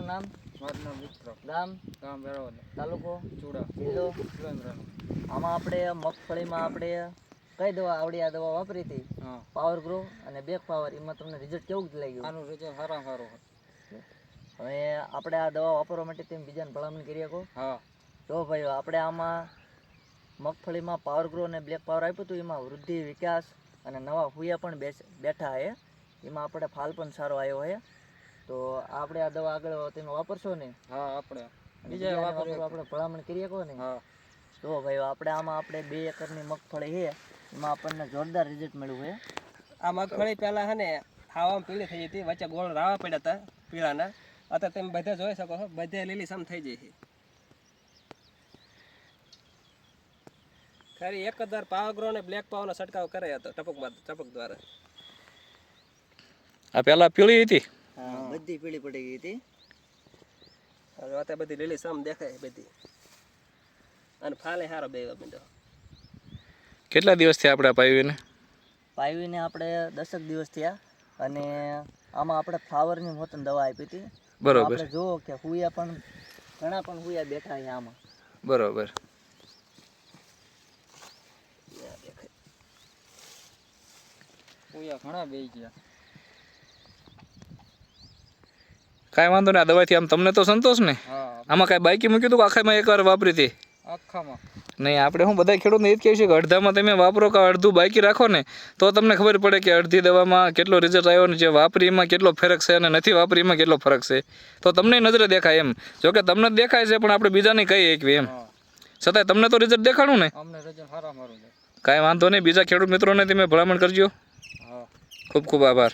નામ? મારું નામ વિક્રમ. ગામ? ગામ વેરાવળ. તાલુકો? ચૂડા. જિલ્લો? સુરેન્દ્રનગર. આમાં આપણે મગફળીમાં આપણે કઈ દવા આવડી આ દવા વાપરી હતી? હા. પાવર ગ્રો અને બેક પાવર. એમાં તમને રિઝલ્ટ કેવું લાગ્યું? આનું રિઝલ્ટ સારામાં સારું. હવે આપણે આ દવા વાપરવા માટે તમે બીજાને ભલામણ કરી શકો? હા. જો ભાઈઓ આપણે આમાં મગફળીમાં પાવર ગ્રો અને બ્લેક પાવર આપ્યું હતું, એમાં વૃદ્ધિ, વિકાસ અને નવા ફૂયા પણ બેઠા છે. એમાં આપણે ફાલ પણ સારો આવ્યો છે. તો આપણે આ દવા આગળ તમે વાપરશો ને? હા, આપણે બીજા વાપરવા આપણે ભલામણ કરી શકો ને? હા. તો ભાઈઓ આપણે 2 એકરની મગફળી છે, એમાં આપણને જોરદાર રિઝલ્ટ મળ્યું છે. આ મગફળી પહેલાં છે ને ખાવામાં પીળી થઈ હતી, વચ્ચે ગોળ રાવા પડ્યા હતા પીળાના. અત્યારે તમે બધે જોઈ શકો છો, બધે લીલી સમ થઈ જાય છે. ખાલી એક જ વાર પાવર ગ્રો અને બ્લેક પાવરનો છંટકાવ કરે હતો ટપક દ્વારા. આ પહેલા પીળી હતી, બધી પીળી પડી ગઈ હતી. હવે અત્યારે બધી લીલી સમ દેખાય બધી, અને ફાલે સારો બે બિંદો. કેટલા દિવસથી આપણે પાવીને આપણે 10 દિવસ થયા. અને આમાં આપણે ફ્લાવરની મોતન દવા આપી હતી. બરોબર. આપણે જુઓ કે હુયા પણ ઘણા પણ હુયા બેઠા છે આમાં. બરોબર. પૂયા ઘણા બેસી ગયા. કાંઈ વાંધો નહીં. આ દવાથી આમ તમને તો સંતોષ ને? હા. આમાં કાંઈ બાકી મૂક્યું હતું કે આખામાં એકવાર વાપરી હતી? આખામાં. નહીં, આપણે હું બધા ખેડૂતને એ જ કહીએ છીએ કે અડધામાં તમે વાપરો કે અડધું બાકી રાખો ને, તો તમને ખબર પડે કે અડધી દવામાં કેટલો રિઝલ્ટ આવ્યો ને જે વાપરી એમાં કેટલો ફરક છે અને નથી વાપરી એમાં કેટલો ફરક છે. તો તમને નજરે દેખાય એમ. જોકે તમને દેખાય છે પણ આપણે બીજાને કહીએ એકવી એમ. છતાંય તમને તો રિઝલ્ટ દેખાડું ને? અમને રિઝલ્ટ સારામાં સારું છે. કાંઈ વાંધો નહીં. બીજા ખેડૂત મિત્રોને તમે ભલામણ કરજો. હા. ખૂબ ખૂબ આભાર.